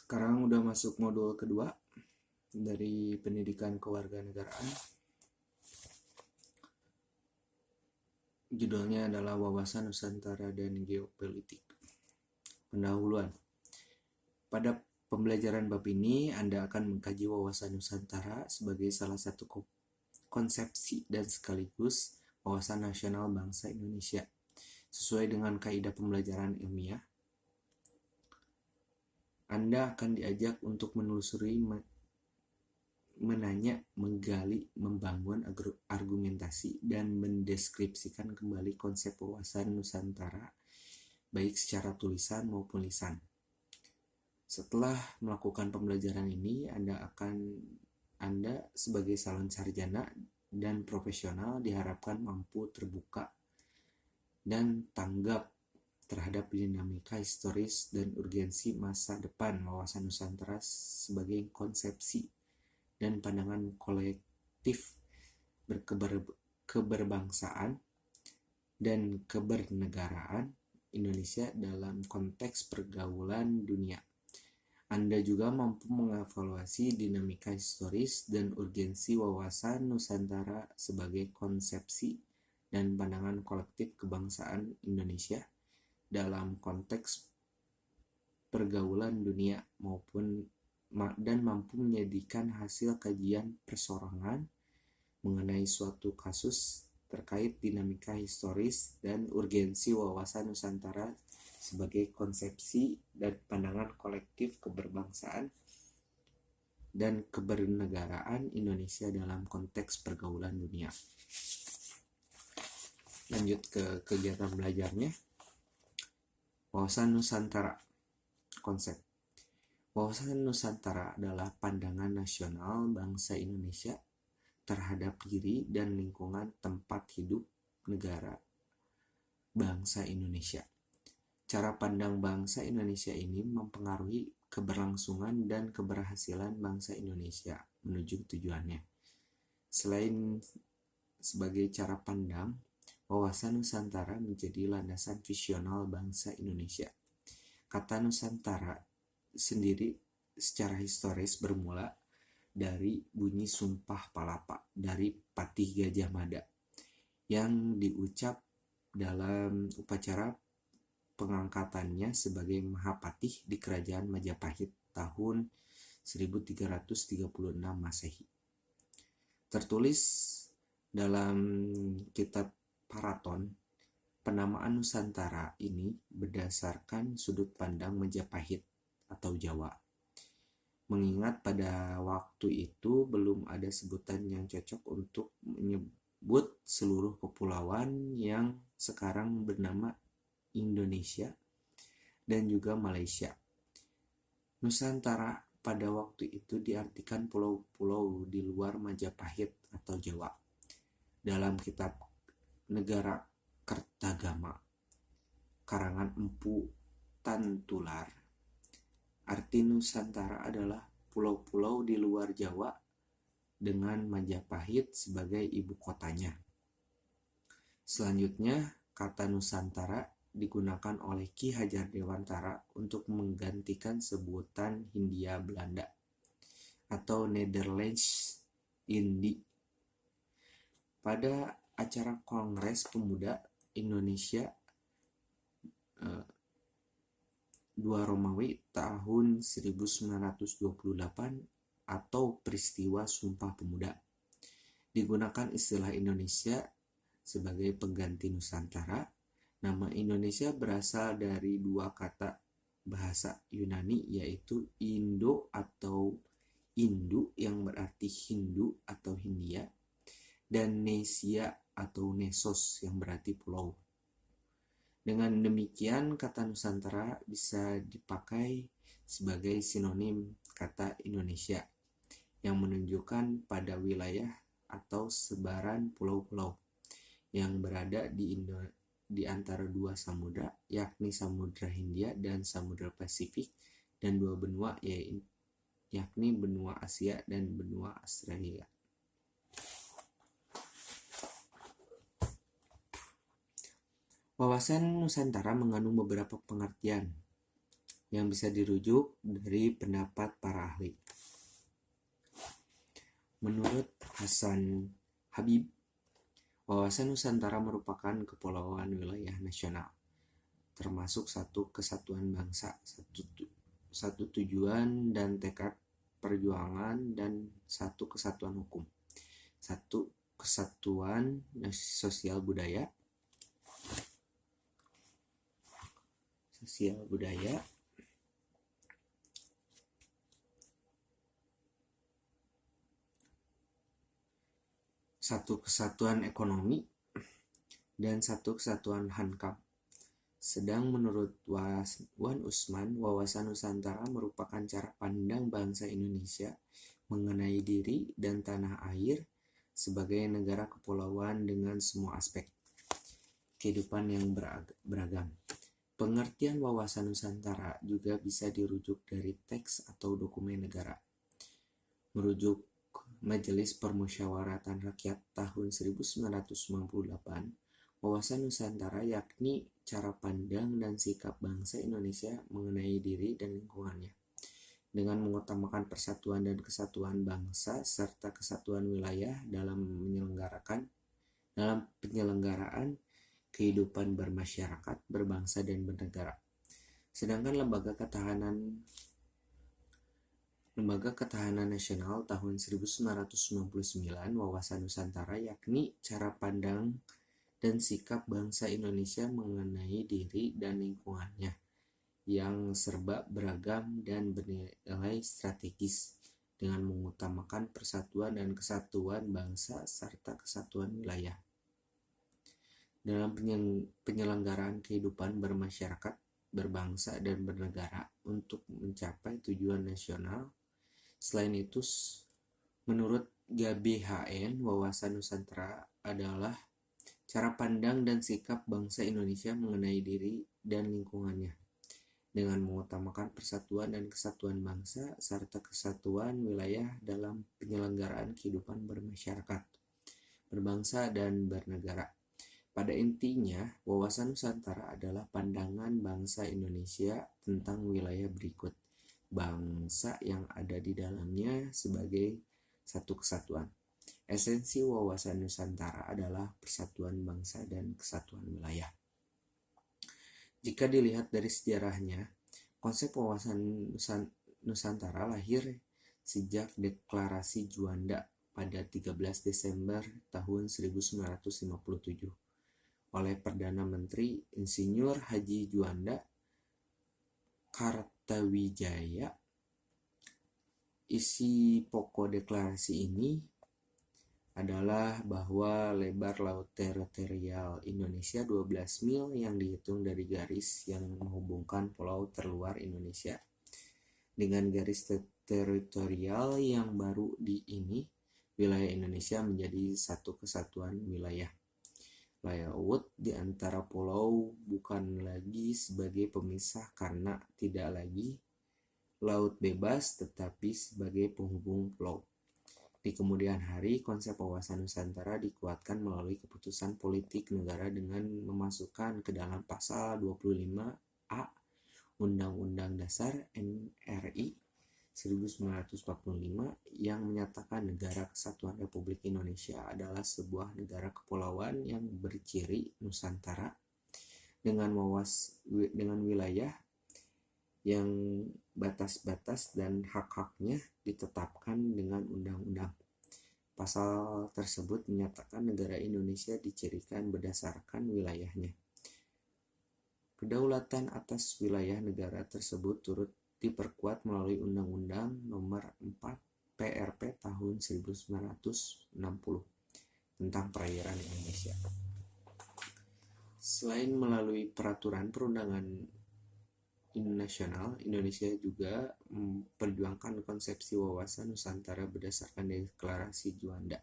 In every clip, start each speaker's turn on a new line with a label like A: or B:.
A: Sekarang udah masuk modul kedua dari pendidikan kewarganegaraan. Judulnya adalah Wawasan Nusantara dan Geopolitik. Pendahuluan. Pada pembelajaran bab ini, Anda akan mengkaji wawasan Nusantara sebagai salah satu konsepsi dan sekaligus wawasan nasional bangsa Indonesia. Sesuai dengan kaidah pembelajaran ilmiah, Anda akan diajak untuk menelusuri, menanya, menggali, membangun argumentasi, dan mendeskripsikan kembali konsep wawasan Nusantara, baik secara tulisan maupun lisan. Setelah melakukan pembelajaran ini, Anda sebagai calon sarjana dan profesional diharapkan mampu terbuka dan tanggap terhadap dinamika historis dan urgensi masa depan wawasan Nusantara sebagai konsepsi dan pandangan kolektif keberbangsaan dan kebernegaraan Indonesia dalam konteks pergaulan dunia. Anda juga mampu mengevaluasi dinamika historis dan urgensi wawasan Nusantara sebagai konsepsi dan pandangan kolektif kebangsaan Indonesia dalam konteks pergaulan dunia dan mampu menjadikan hasil kajian persorangan mengenai suatu kasus terkait dinamika historis dan urgensi wawasan Nusantara sebagai konsepsi dan pandangan kolektif keberbangsaan dan kebernegaraan Indonesia dalam konteks pergaulan dunia. Lanjut ke kegiatan belajarnya. Wawasan Nusantara. Konsep. Wawasan Nusantara adalah pandangan nasional bangsa Indonesia terhadap diri dan lingkungan tempat hidup negara bangsa Indonesia. Cara pandang bangsa Indonesia ini mempengaruhi keberlangsungan dan keberhasilan bangsa Indonesia menuju tujuannya. Selain sebagai cara pandang, wawasan Nusantara menjadi landasan visional bangsa Indonesia. Kata Nusantara sendiri secara historis bermula dari bunyi Sumpah Palapa dari Patih Gajah Mada yang diucap dalam upacara pengangkatannya sebagai Mahapatih di Kerajaan Majapahit tahun 1336 Masehi. Tertulis dalam kitab Paraton, penamaan Nusantara ini berdasarkan sudut pandang Majapahit atau Jawa. Mengingat pada waktu itu belum ada sebutan yang cocok untuk menyebut seluruh kepulauan yang sekarang bernama Indonesia dan juga Malaysia. Nusantara pada waktu itu diartikan pulau-pulau di luar Majapahit atau Jawa. Dalam kitab Negara Kertagama karangan Empu Tantular, arti Nusantara adalah pulau-pulau di luar Jawa dengan Majapahit sebagai ibu kotanya. Selanjutnya, kata Nusantara digunakan oleh Ki Hajar Dewantara untuk menggantikan sebutan Hindia Belanda atau Netherlands Indie. Pada acara Kongres Pemuda Indonesia 2 Romawi tahun 1928 atau peristiwa Sumpah Pemuda, digunakan istilah Indonesia sebagai pengganti Nusantara. Nama Indonesia berasal dari dua kata bahasa Yunani, yaitu Indo atau Indu yang berarti Hindu atau Hindia, dan Nesia atau Nesos yang berarti pulau. Dengan demikian, kata Nusantara bisa dipakai sebagai sinonim kata Indonesia yang menunjukkan pada wilayah atau sebaran pulau-pulau yang berada di antara dua samudra, yakni Samudra Hindia dan Samudra Pasifik, dan dua benua yakni benua Asia dan benua Australia. Wawasan Nusantara mengandung beberapa pengertian. yang bisa dirujuk dari pendapat para ahli. Menurut Hasan Habib, wawasan Nusantara merupakan kepulauan wilayah nasional, termasuk satu kesatuan bangsa, satu tujuan dan tekad perjuangan, dan satu kesatuan hukum, satu kesatuan sosial budaya, satu kesatuan ekonomi, dan satu kesatuan hankam. Sedang menurut Wan Usman, wawasan Nusantara merupakan cara pandang bangsa Indonesia mengenai diri dan tanah air sebagai negara kepulauan dengan semua aspek kehidupan yang beragam. Pengertian wawasan Nusantara juga bisa dirujuk dari teks atau dokumen negara. Merujuk Majelis Permusyawaratan Rakyat tahun 1998, wawasan Nusantara yakni cara pandang dan sikap bangsa Indonesia mengenai diri dan lingkungannya, dengan mengutamakan persatuan dan kesatuan bangsa serta kesatuan wilayah dalam penyelenggaraan kehidupan bermasyarakat, berbangsa, dan bernegara. Sedangkan Lembaga Ketahanan Nasional tahun 1999, wawasan Nusantara yakni cara pandang dan sikap bangsa Indonesia mengenai diri dan lingkungannya yang serba beragam dan bernilai strategis, dengan mengutamakan persatuan dan kesatuan bangsa serta kesatuan wilayah dalam penyelenggaraan kehidupan bermasyarakat, berbangsa, dan bernegara untuk mencapai tujuan nasional. Selain itu, menurut GBHN, wawasan Nusantara adalah cara pandang dan sikap bangsa Indonesia mengenai diri dan lingkungannya, dengan mengutamakan persatuan dan kesatuan bangsa serta kesatuan wilayah dalam penyelenggaraan kehidupan bermasyarakat, berbangsa, dan bernegara. Pada intinya, wawasan Nusantara adalah pandangan bangsa Indonesia tentang wilayah berikut bangsa yang ada di dalamnya sebagai satu kesatuan. Esensi wawasan Nusantara adalah persatuan bangsa dan kesatuan wilayah. Jika dilihat dari sejarahnya, konsep wawasan Nusantara lahir sejak Deklarasi Juanda pada 13 Desember tahun 1957 oleh Perdana Menteri Insinyur Haji Juanda Kartawijaya. Isi pokok deklarasi ini adalah bahwa lebar laut teritorial Indonesia 12 mil yang dihitung dari garis yang menghubungkan pulau terluar Indonesia dengan garis teritorial yang baru ini, wilayah Indonesia menjadi satu kesatuan wilayah. Laut di antara pulau bukan lagi sebagai pemisah karena tidak lagi laut bebas, tetapi sebagai penghubung pulau. Di kemudian hari, konsep wawasan Nusantara dikuatkan melalui keputusan politik negara dengan memasukkan ke dalam pasal 25A Undang-Undang Dasar NRI 1945 yang menyatakan Negara Kesatuan Republik Indonesia adalah sebuah negara kepulauan yang berciri Nusantara dengan wilayah yang batas-batas dan hak-haknya ditetapkan dengan undang-undang. Pasal tersebut menyatakan negara Indonesia dicirikan berdasarkan wilayahnya. Kedaulatan atas wilayah negara tersebut turut diperkuat melalui Undang-Undang Nomor 4 PRP tahun 1960 tentang perairan Indonesia. Selain melalui peraturan perundangan nasional, Indonesia juga memperjuangkan konsepsi wawasan Nusantara berdasarkan Deklarasi Juanda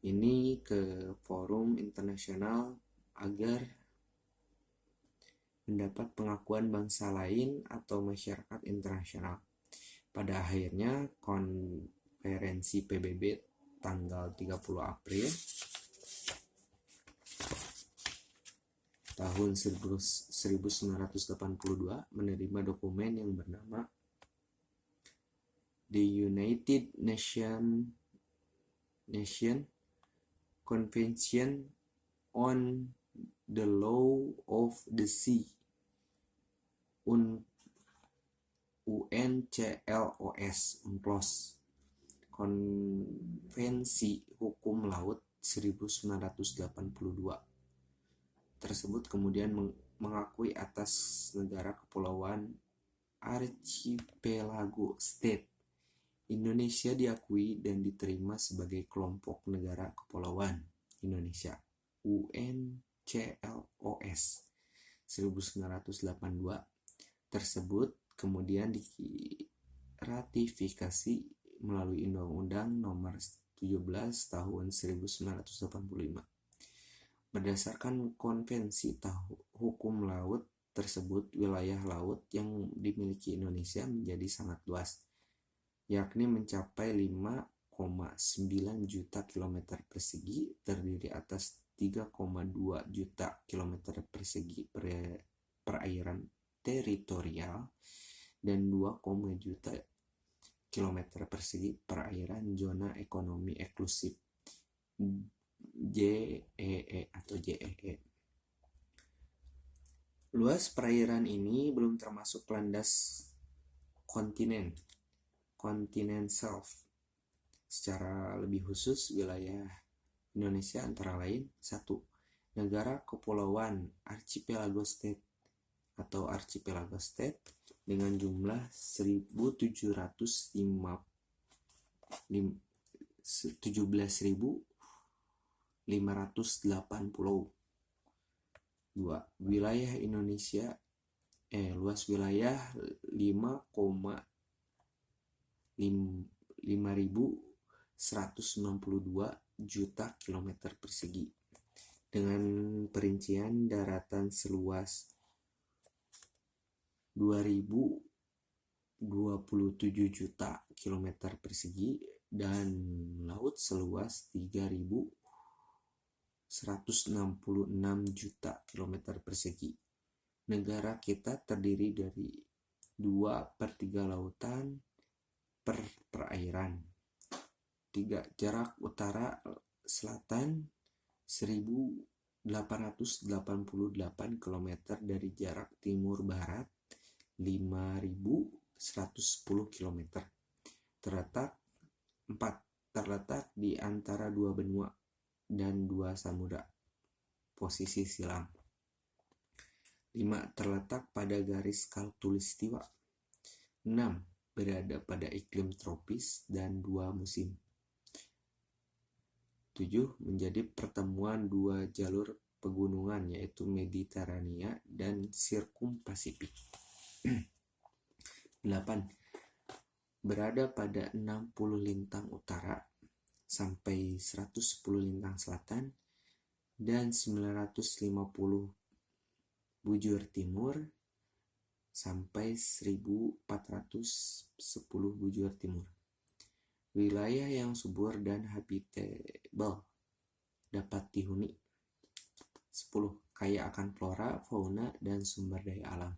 A: ini ke forum internasional agar mendapat pengakuan bangsa lain atau masyarakat internasional. Pada akhirnya, konferensi PBB tanggal 30 April tahun 1982 menerima dokumen yang bernama The United Nations Convention on the Law of the Sea UNCLOS UNCLOS Konvensi Hukum Laut 1982 tersebut kemudian mengakui atas negara kepulauan archipelago state. Indonesia diakui dan diterima sebagai kelompok negara kepulauan Indonesia UNCLOS 1982 tersebut kemudian diratifikasi melalui Undang-Undang Nomor 17 Tahun 1985. Berdasarkan konvensi hukum laut tersebut, wilayah laut yang dimiliki Indonesia menjadi sangat luas, yakni mencapai 5,9 juta kilometer persegi, terdiri atas 3,2 juta kilometer persegi perairan teritorial dan 2, juta kilometer persegi perairan zona ekonomi eksklusif JEE atau JEE. Luas perairan ini belum termasuk landas kontinen shelf. Secara lebih khusus, wilayah Indonesia antara lain 1. Negara kepulauan archipelago state atau archipelago state dengan jumlah 17.508 pulau. 2. Wilayah Indonesia luas wilayah 5.192 juta kilometer persegi dengan perincian daratan seluas 2.027 juta kilometer persegi dan laut seluas 3.166 juta kilometer persegi. Negara kita terdiri dari 2/3 lautan per perairan. 3. Jarak utara selatan 1.888 km dari jarak timur barat 5.110 km. Terletak di antara dua benua dan 2 samudra. Posisi silang. 5. Terletak pada garis khatulistiwa. 6. Berada pada iklim tropis dan 2 musim. 7. Menjadi pertemuan 2 jalur pegunungan yaitu Mediterania dan Sirkumpasifik. 8. Berada pada 60 lintang utara sampai 110 lintang selatan dan 950 bujur timur sampai 1410 bujur timur. Wilayah yang subur dan habitable dapat dihuni. 10. Kaya akan flora, fauna, dan sumber daya alam.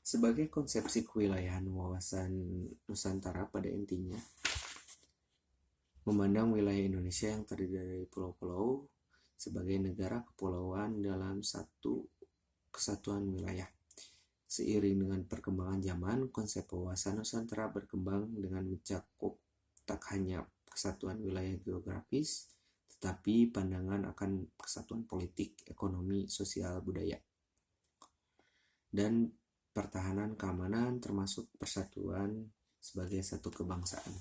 A: Sebagai konsepsi kewilayahan wawasan Nusantara pada intinya memandang wilayah Indonesia yang terdiri dari pulau-pulau sebagai negara kepulauan dalam satu kesatuan wilayah. Seiring dengan perkembangan zaman, konsep wawasan Nusantara berkembang dengan mencakup tak hanya kesatuan wilayah geografis, tetapi pandangan akan kesatuan politik, ekonomi, sosial, budaya, dan pertahanan keamanan termasuk persatuan sebagai satu kebangsaan.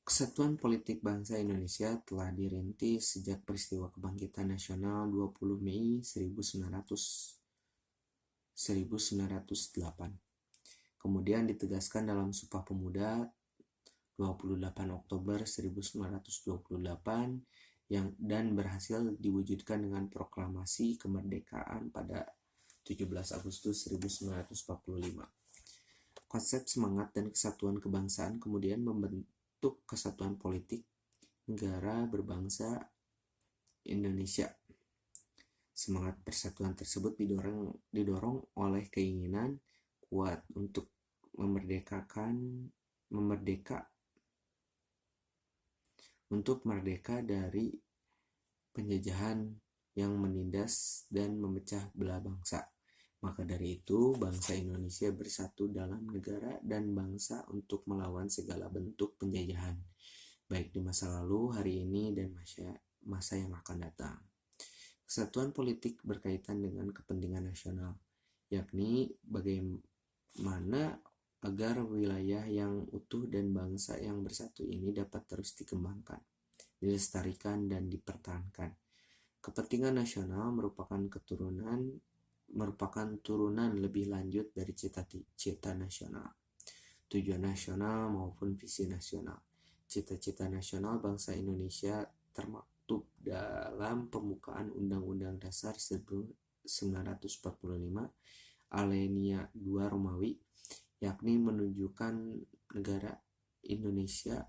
A: Kesatuan politik bangsa Indonesia telah dirintis sejak peristiwa kebangkitan nasional 20 Mei 1908. Kemudian ditegaskan dalam Sumpah Pemuda 28 Oktober 1928 dan berhasil diwujudkan dengan proklamasi kemerdekaan pada 17 Agustus 1945. Konsep semangat dan kesatuan kebangsaan kemudian membentuk kesatuan politik negara berbangsa Indonesia. Semangat persatuan tersebut didorong oleh keinginan kuat untuk merdeka dari penjajahan yang menindas dan memecah belah bangsa. Maka dari itu, bangsa Indonesia bersatu dalam negara dan bangsa untuk melawan segala bentuk penjajahan, baik di masa lalu, hari ini, dan masa yang akan datang. Kesatuan politik berkaitan dengan kepentingan nasional, yakni bagaimana agar wilayah yang utuh dan bangsa yang bersatu ini dapat terus dikembangkan, dilestarikan, dan dipertahankan. Kepentingan nasional merupakan turunan lebih lanjut dari cita-cita nasional, tujuan nasional maupun visi nasional. Cita-cita nasional bangsa Indonesia termaktub dalam pembukaan Undang-Undang Dasar 1945 Alinea 2 Romawi, yakni menunjukkan negara Indonesia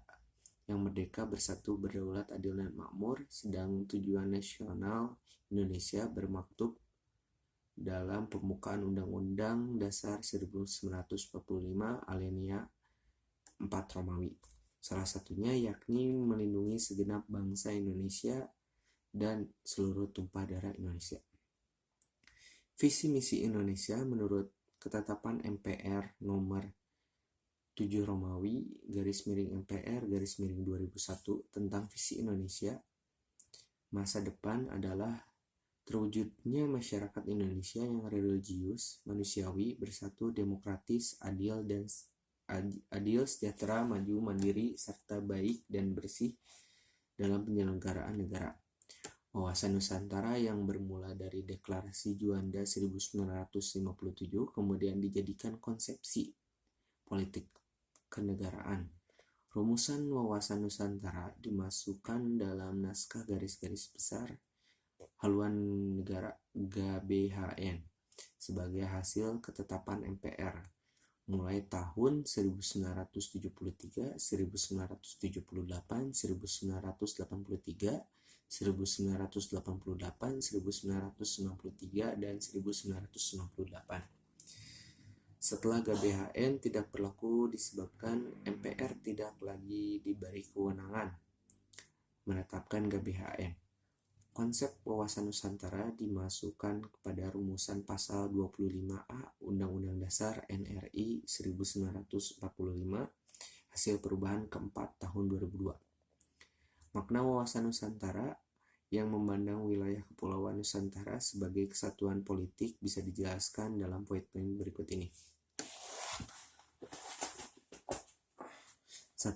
A: yang merdeka, bersatu, berdaulat, adil, dan makmur, sedang tujuan nasional Indonesia bermaktub dalam pembukaan Undang-Undang Dasar 1945 Alinea 4 Romawi. Salah satunya yakni melindungi segenap bangsa Indonesia dan seluruh tumpah darah Indonesia. Visi misi Indonesia menurut ketetapan MPR nomor 7 Romawi _MPR _2001 tentang visi Indonesia masa depan adalah terwujudnya masyarakat Indonesia yang religius, manusiawi, bersatu, demokratis, adil, sejahtera, maju, mandiri, serta baik dan bersih dalam penyelenggaraan negara. Wawasan Nusantara yang bermula dari Deklarasi Juanda 1957 kemudian dijadikan konsepsi politik kenegaraan. Rumusan wawasan Nusantara dimasukkan dalam naskah garis-garis besar haluan negara GBHN sebagai hasil ketetapan MPR mulai tahun 1973, 1978, 1983, 1988, 1993, dan 1998. Setelah GBHN tidak berlaku disebabkan MPR tidak lagi diberi kewenangan menetapkan GBHN. Konsep wawasan Nusantara dimasukkan kepada rumusan pasal 25A Undang-Undang Dasar NRI 1945 hasil perubahan keempat tahun 2002. Makna wawasan Nusantara yang memandang wilayah Kepulauan Nusantara sebagai kesatuan politik bisa dijelaskan dalam poin-poin berikut ini. 1.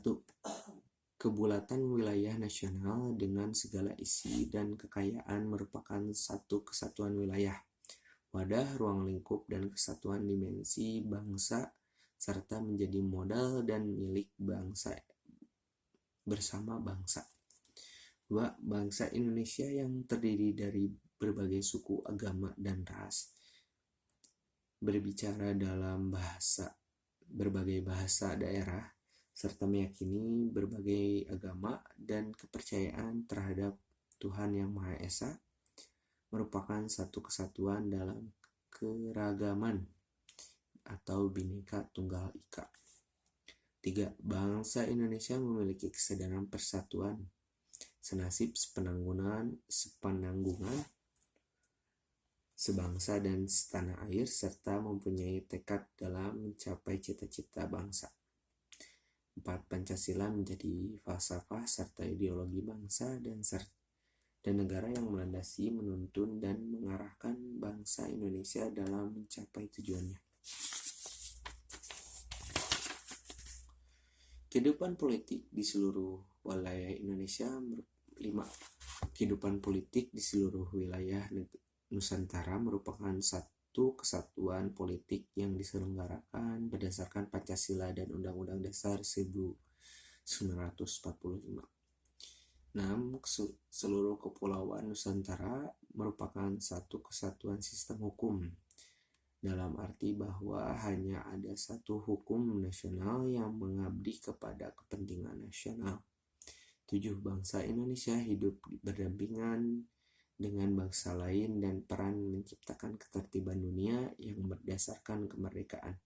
A: Kebulatan wilayah nasional dengan segala isi dan kekayaan merupakan satu kesatuan wilayah, wadah, ruang lingkup, dan kesatuan dimensi bangsa, serta menjadi modal dan milik bangsa bersama bangsa. 2. Bangsa Indonesia yang terdiri dari berbagai suku, agama, dan ras, berbicara dalam berbagai bahasa daerah, serta meyakini berbagai agama dan kepercayaan terhadap Tuhan Yang Maha Esa, merupakan satu kesatuan dalam keragaman atau Bhinneka Tunggal Ika. 3. Bangsa Indonesia memiliki kesadaran persatuan, senasib, sepenanggungan, sebangsa dan setanah air, serta mempunyai tekad dalam mencapai cita-cita bangsa. 4. Pancasila menjadi falsafah serta ideologi bangsa dan negara yang melandasi, menuntun, dan mengarahkan bangsa Indonesia dalam mencapai tujuannya. Kehidupan politik di seluruh wilayah Indonesia. 5. Kehidupan politik di seluruh wilayah Nusantara merupakan satu kesatuan politik yang diselenggarakan berdasarkan Pancasila dan Undang-Undang Dasar 1945. 6. Seluruh kepulauan Nusantara merupakan satu kesatuan sistem hukum, dalam arti bahwa hanya ada satu hukum nasional yang mengabdi kepada kepentingan nasional. 7. Bangsa Indonesia hidup berdampingan dengan bangsa lain dan peran menciptakan ketertiban dunia yang berdasarkan kemerdekaan,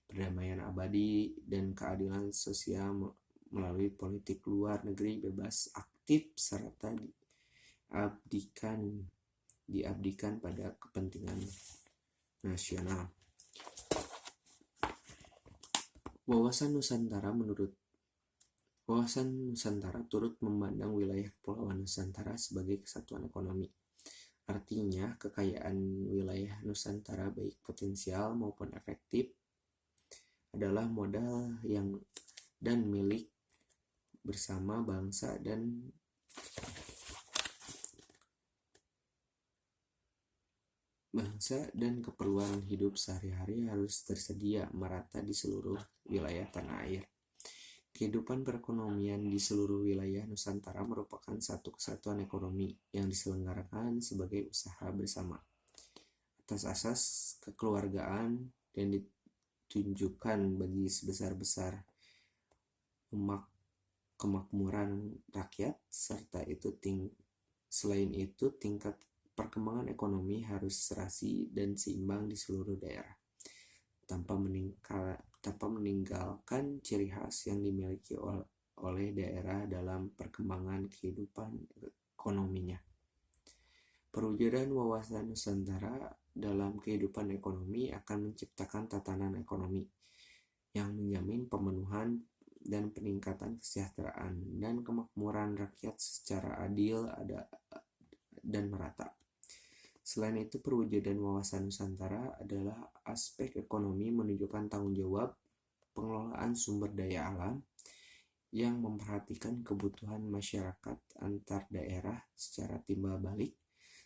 A: perdamaian abadi, dan keadilan sosial melalui politik luar negeri bebas, aktif, serta diabdikan pada kepentingan nasional. Wawasan Nusantara turut memandang wilayah Kepulauan Nusantara sebagai kesatuan ekonomi. Artinya, kekayaan wilayah Nusantara baik potensial maupun efektif adalah modal dan milik bersama bangsa dan keperluan hidup sehari-hari harus tersedia merata di seluruh wilayah tanah air. Kehidupan perekonomian di seluruh wilayah Nusantara merupakan satu kesatuan ekonomi yang diselenggarakan sebagai usaha bersama atas asas kekeluargaan dan ditunjukkan bagi sebesar-besar kemakmuran rakyat, selain itu tingkat perkembangan ekonomi harus serasi dan seimbang di seluruh daerah, tanpa meninggalkan ciri khas yang dimiliki oleh daerah dalam perkembangan kehidupan ekonominya. Perwujudan wawasan Nusantara dalam kehidupan ekonomi akan menciptakan tatanan ekonomi yang menjamin pemenuhan dan peningkatan kesejahteraan dan kemakmuran rakyat secara adil dan merata. Selain itu, perwujudan wawasan Nusantara adalah aspek ekonomi menunjukkan tanggung jawab pengelolaan sumber daya alam yang memperhatikan kebutuhan masyarakat antar daerah secara timbal balik,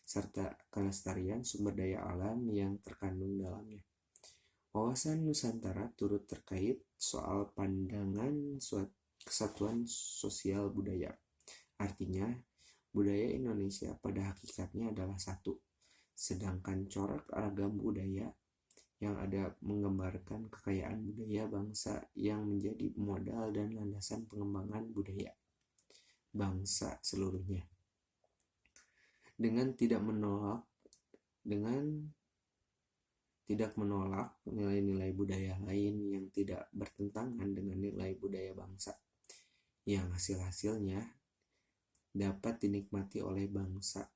A: serta kelestarian sumber daya alam yang terkandung dalamnya. Wawasan Nusantara turut terkait soal pandangan kesatuan sosial budaya. Artinya, budaya Indonesia pada hakikatnya adalah satu, sedangkan corak ragam budaya yang ada menggambarkan kekayaan budaya bangsa yang menjadi modal dan landasan pengembangan budaya bangsa seluruhnya. Dengan tidak menolak nilai-nilai budaya lain yang tidak bertentangan dengan nilai budaya bangsa, yang hasil-hasilnya dapat dinikmati oleh bangsa.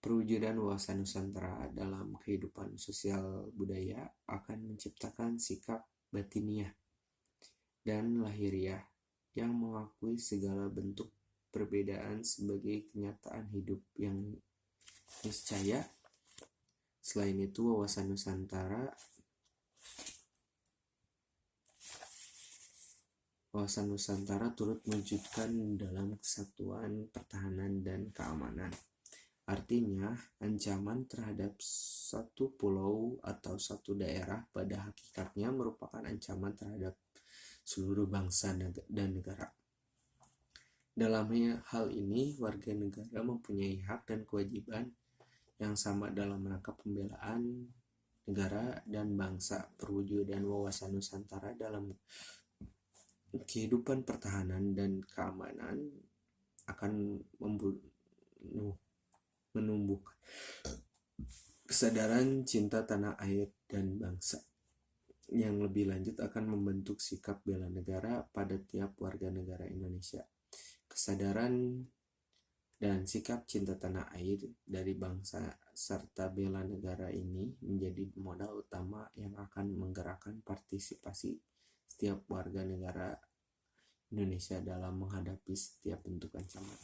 A: Perwujudan wawasan Nusantara dalam kehidupan sosial budaya akan menciptakan sikap batiniah dan lahiriah yang mengakui segala bentuk perbedaan sebagai kenyataan hidup yang niscaya. Selain itu, wawasan Nusantara turut mewujudkan dalam kesatuan pertahanan dan keamanan. Artinya, ancaman terhadap satu pulau atau satu daerah pada hakikatnya merupakan ancaman terhadap seluruh bangsa dan negara. Dalam hal ini, warga negara mempunyai hak dan kewajiban yang sama dalam rangka pembelaan negara dan bangsa. Perwujudan wawasan Nusantara dalam kehidupan pertahanan dan keamanan akan menumbuhkan kesadaran cinta tanah air dan bangsa. Yang lebih lanjut akan membentuk sikap bela negara pada tiap warga negara Indonesia. Kesadaran dan sikap cinta tanah air dari bangsa serta bela negara ini menjadi modal utama yang akan menggerakkan partisipasi setiap warga negara Indonesia dalam menghadapi setiap bentuk ancaman.